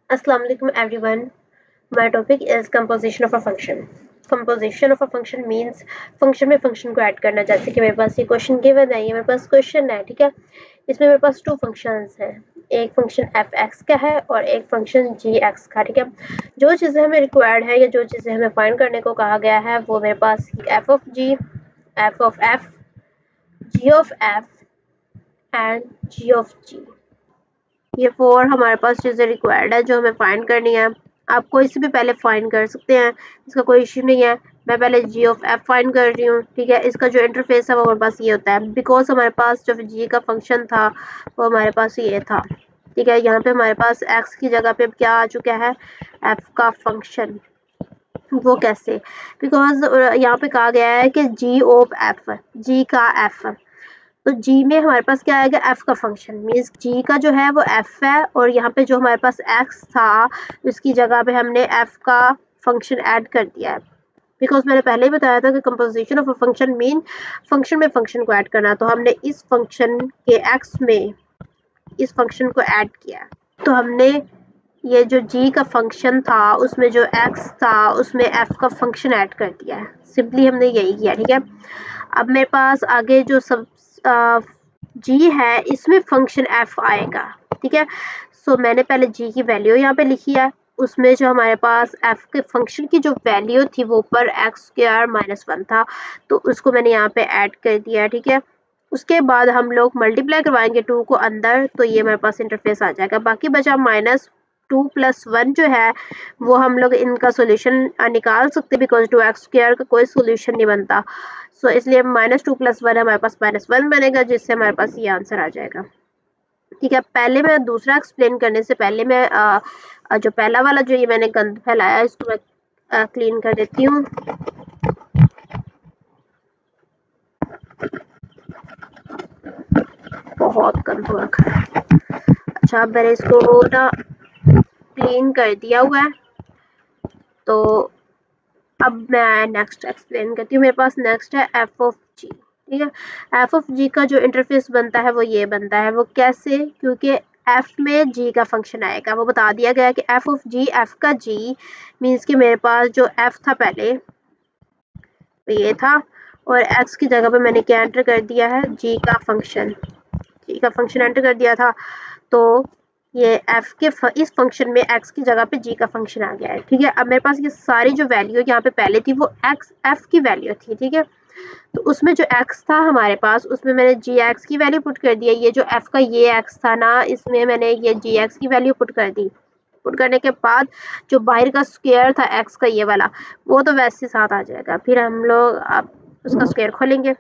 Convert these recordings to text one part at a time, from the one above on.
Assalamu alaikum everyone. My topic is composition of a function. Composition of a function means function में function को add करना। जैसे कि मेरे पास ये क्वेश्चन गिवन है, ये मेरे पास क्वेश्चन है, ठीक है। इसमें मेरे पास 2 फंक्शंस हैं, एक फंक्शन एफ एक्स का है और एक फंक्शन जी एक्स का, ठीक है। जो चीज़ें हमें रिक्वायर्ड है या जो चीज़ें हमें फाइंड करने को कहा गया है वो मेरे पास F of G, F of F, G of F and G of G, ये 4 हमारे पास चीज़ें रिक्वायर्ड है जो हमें फाइंड करनी है। आप कोई सी भी पहले फाइंड कर सकते हैं, इसका कोई इश्यू नहीं है। मैं पहले जी ऑफ एफ फाइंड कर रही हूँ, ठीक है। इसका जो इंटरफेस है वो हमारे पास ये होता है, बिकॉज हमारे पास जो जी का फंक्शन था वो हमारे पास ये था, ठीक है। यहाँ पे हमारे पास एक्स की जगह पे क्या आ चुका है, एफ का फंक्शन। वो कैसे, बिकॉज यहाँ पे कहा गया है कि जी ऑफ एफ, जी का एफ, तो जी में हमारे पास क्या आएगा, एफ का फंक्शन। मीन्स जी का जो है वो एफ है और यहाँ पे जो हमारे पास एक्स था उसकी जगह पे हमने एफ का फंक्शन ऐड कर दिया है। बिकॉज मैंने पहले ही बताया था कि composition of a function mean function में फंक्शन को ऐड करना, तो हमने इस फंक्शन के एक्स में इस फंक्शन को ऐड किया। तो हमने ये जो जी का फंक्शन था उसमें जो एक्स था उसमें एफ का फंक्शन ऐड कर दिया है। सिंपली हमने यही किया, ठीक है। अब मेरे पास आगे जो सब जी है इसमें फंक्शन एफ आएगा, ठीक है। सो मैंने पहले जी की वैल्यू यहाँ पे लिखी है, उसमें जो हमारे पास एफ के फंक्शन की जो वैल्यू थी वो ऊपर एक्स स्क्वायर माइनस 1 था, तो उसको मैंने यहाँ पे ऐड कर दिया, ठीक है। उसके बाद हम लोग मल्टीप्लाई करवाएंगे 2 को अंदर, तो ये मेरे पास इंटरफेस आ जाएगा। बाकी बचा -2 + 1 जो है वो हम लोग इनका सोल्यूशन निकाल सकते, बिकॉज 2x² का कोई सोल्यूशन नहीं बनता। सो इसलिए -2 + 1 हमारे पास -1 बनेगा, जिससे हमारे पास ये आंसर आ जाएगा, ठीक है। पहले मैं दूसरा एक्सप्लेन करने से पहले मैं जो पहला वाला जो ये मैंने गंद फैलाया इसको मैं क्लीन कर देती हूँ। बहुत गंद हो रखा है। अच्छा, अब मैंने इसको ना क्लीन कर दिया हुआ है, तो अब मैं नेक्स्ट एक्सप्लेन करती हूँ। मेरे पास नेक्स्ट है एफ ऑफ जी, ठीक है। एफ ऑफ जी का जो इंटरफेस बनता है वो ये बनता है। वो कैसे, क्योंकि एफ में जी का फंक्शन आएगा। वो बता दिया गया कि एफ ऑफ जी, एफ का जी मीन्स कि मेरे पास जो एफ था पहले तो ये था, और एक्स की जगह पे मैंने क्या एंटर कर दिया है, जी का फंक्शन, जी का फंक्शन एंटर कर दिया था। तो ये एफ के इस फंक्शन में एक्स की जगह पे जी का फंक्शन आ गया है, ठीक है। अब मेरे पास ये सारी जो वैल्यू यहाँ पे पहले थी वो एक्स एफ की वैल्यू थी, ठीक है। तो उसमें जो एक्स था हमारे पास उसमें मैंने जी एक्स की वैल्यू पुट कर दी है। ये जो एफ का ये एक्स था ना, इसमें मैंने ये जी एक्स की वैल्यू पुट कर दी। पुट करने के बाद जो बाहर का स्क्वायर था एक्स का ये वाला, वो तो वैसे साथ आ जाएगा। फिर हम लोग अब उसका स्क्वायर खोलेंगे।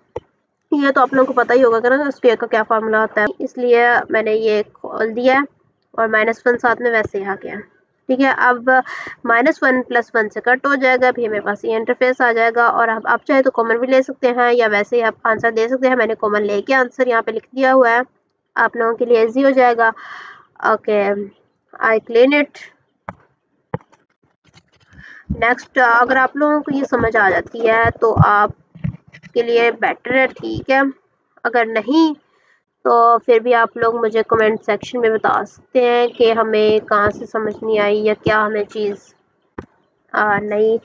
ये तो आप लोगों को पता ही होगा कि ना स्क्वायर का क्या फार्मूला होता है, इसलिए मैंने ये खोल दिया और -1 साथ में वैसे ही आ गया, ठीक है। अब -1 + 1 से कट हो जाएगा, फिर मेरे पास ये इंटरफेस आ जाएगा। और अब आप चाहे तो कॉमन भी ले सकते हैं या वैसे ही आप आंसर दे सकते हैं। मैंने कॉमन लेके आंसर यहाँ पे लिख दिया हुआ है, आप लोगों के लिए ईजी हो जाएगा। Okay, I clean it. Next, अगर आप लोगों को ये समझ आ जाती है तो आप के लिए बेटर है, ठीक है। अगर नहीं तो फिर भी आप लोग मुझे कमेंट सेक्शन में बता सकते हैं कि हमें कहाँ से समझ नहीं आई या क्या हमें चीज़ नहीं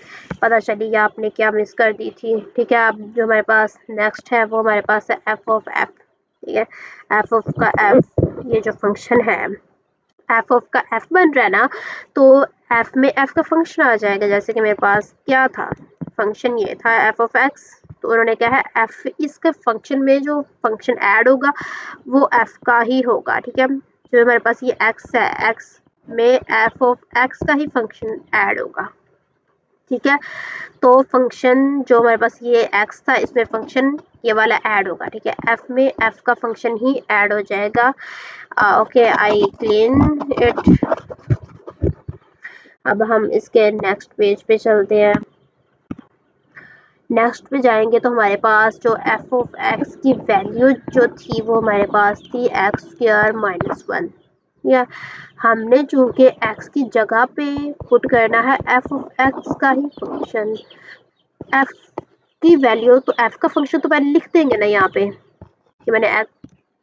पता चली या आपने क्या मिस कर दी थी, ठीक है। अब जो हमारे पास नेक्स्ट है वो हमारे पास है एफ ऑफ एफ, ठीक है। एफ ऑफ का एफ, ये जो फंक्शन है एफ ऑफ का एफ बन रहा है ना, तो एफ में एफ का फंक्शन आ जाएगा। जैसे कि मेरे पास क्या था, फंक्शन ये था एफ ऑफ एक्स, तो उन्होंने क्या है एफ, इसके फंक्शन में जो फंक्शन ऐड होगा वो एफ का ही होगा, ठीक है। जो हमारे पास ये एक्स है, एक्स में एफ ऑफ एक्स का ही फंक्शन ऐड होगा, ठीक है। तो फंक्शन जो हमारे पास ये एक्स था इसमें फंक्शन ये वाला ऐड होगा, ठीक है। एफ में एफ का फंक्शन ही ऐड हो जाएगा। Okay, I clean it. अब हम इसके नेक्स्ट पेज पे चलते हैं। नेक्स्ट पे जाएंगे तो हमारे पास जो एफ ऑफ एक्स की वैल्यू जो थी वो हमारे पास थी x² - 1, या हमने चूंकि x की जगह पे पुट करना है एफ ऑफ एक्स का ही फंक्शन, एफ की वैल्यू, तो एफ का फंक्शन तो पहले लिख देंगे ना यहाँ पे कि मैंने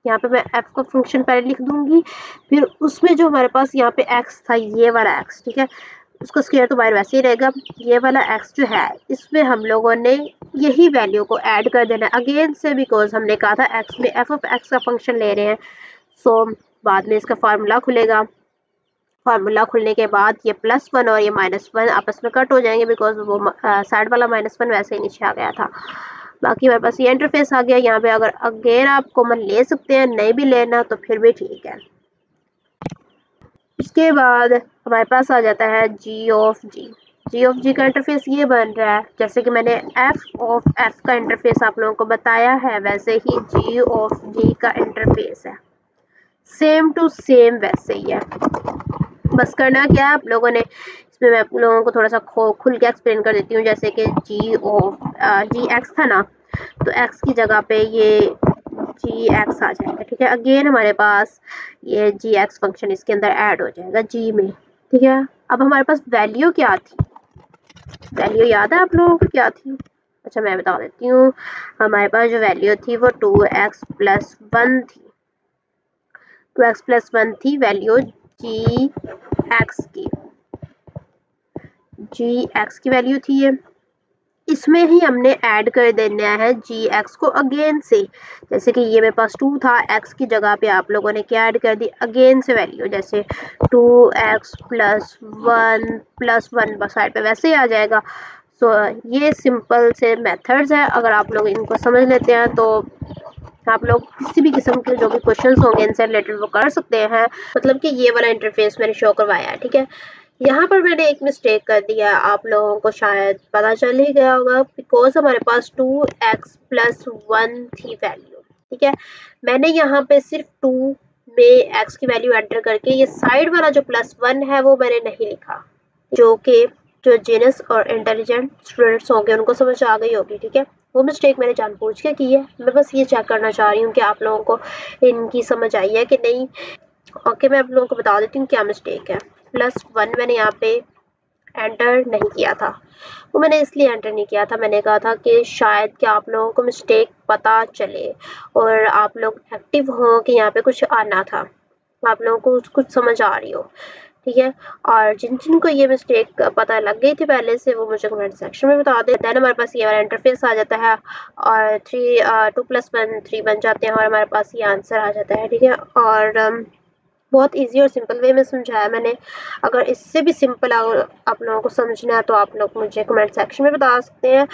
यहाँ पे मैं f का फंक्शन पहले लिख दूंगी, फिर उसमें जो हमारे पास यहाँ पे x था, ये वाला x, ठीक है, उसका स्क्वायर तो बाहर वैसे ही रहेगा। ये वाला x जो है इसमें हम लोगों ने यही वैल्यू को ऐड कर देना अगेन से, बिकॉज हमने कहा था x में f ऑफ x का फंक्शन ले रहे हैं। सो बाद में इसका फार्मूला खुलेगा, फार्मूला खुलने के बाद ये +1 और ये -1 आपस में कट हो जाएंगे, बिकॉज वो साइड वाला -1 वैसे ही नीचे आ गया था। बाकी हमारे पास ये इंटरफेस आ गया। यहाँ पे अगर अगेन आप कॉमन ले सकते हैं, नहीं भी लेना तो फिर भी ठीक है। उसके बाद हमारे पास आ जाता है जी ऑफ जी का इंटरफेस ये बन रहा है, जैसे कि मैंने एफ ऑफ एफ का इंटरफेस आप लोगों को बताया है, वैसे ही जी ऑफ जी का इंटरफेस है, सेम टू सेम वैसे ही है। बस करना क्या है आप लोगों ने, इसमें मैं आप लोगों को थोड़ा सा खुल के एक्सप्लेन कर देती हूँ। जैसे कि जी एक्स था ना, तो एक्स की जगह पे ये जी एक्स आ जाएगा, ठीक है। अगेन हमारे पास ये जी एक्स फंक्शन इसके अंदर ऐड हो जाएगा जी में, ठीक है। अब हमारे पास वैल्यू क्या थी, वैल्यू याद है आप लोगों को क्या थी? अच्छा मैं बता देती हूँ। हमारे पास जो वैल्यू थी वो 2x+1 थी, 2x+1 थी वैल्यू जी एक्स की वैल्यू थी ये। इसमें ही हमने ऐड कर देना है जी एक्स को अगेन से, जैसे कि ये मेरे पास 2 था, एक्स की जगह पे आप लोगों ने क्या ऐड कर दी, अगेन से वैल्यू, जैसे 2x+1 साइड पे वैसे ही आ जाएगा। सो ये सिंपल से मेथड्स है, अगर आप लोग इनको समझ लेते हैं तो आप लोग किसी भी किस्म के जो भी क्वेश्चंस होंगे इनसे रिलेटेड वो कर सकते हैं। मतलब कि ये वाला इंटरफेस मैंने शो करवाया है, ठीक है। यहाँ पर मैंने एक मिस्टेक कर दिया, आप लोगों को शायद पता चल ही गया होगा, बिकॉज हमारे पास 2x+1 थी वैल्यू, ठीक है। मैंने यहाँ पे सिर्फ 2 में x की वैल्यू एंटर करके ये साइड वाला जो +1 है वो मैंने नहीं लिखा, जो कि जो जीनियस और इंटेलिजेंट स्टूडेंट्स होंगे उनको समझ आ गई होगी, ठीक है। वो मिस्टेक मैंने जानबूझ के की है, मैं बस ये चेक करना चाह रही हूँ कि आप लोगों को इनकी समझ आई है कि नहीं। ओके, मैं आप लोगों को बता देती हूँ क्या मिस्टेक है। +1 मैंने यहाँ पे एंटर नहीं किया था, वो मैंने इसलिए एंटर नहीं किया था, मैंने कहा था कि शायद कि आप लोगों को मिस्टेक पता चले और आप लोग एक्टिव हो कि यहाँ पे कुछ आना था, आप लोगों को कुछ समझ आ रही हो, ठीक है। और जिन जिनको ये मिस्टेक पता लग गई थी पहले से, वो मुझे कमेंट सेक्शन में बता दें। देन हमारे पास ये वाला इंटरफेस आ जाता है और 2+1 3 बन जाते हैं और हमारे पास ये आंसर आ जाता है, ठीक है। और बहुत इजी और सिंपल वे में समझाया मैंने। अगर इससे भी सिंपल आप लोगों को समझना है तो आप लोग मुझे कमेंट सेक्शन में बता सकते हैं।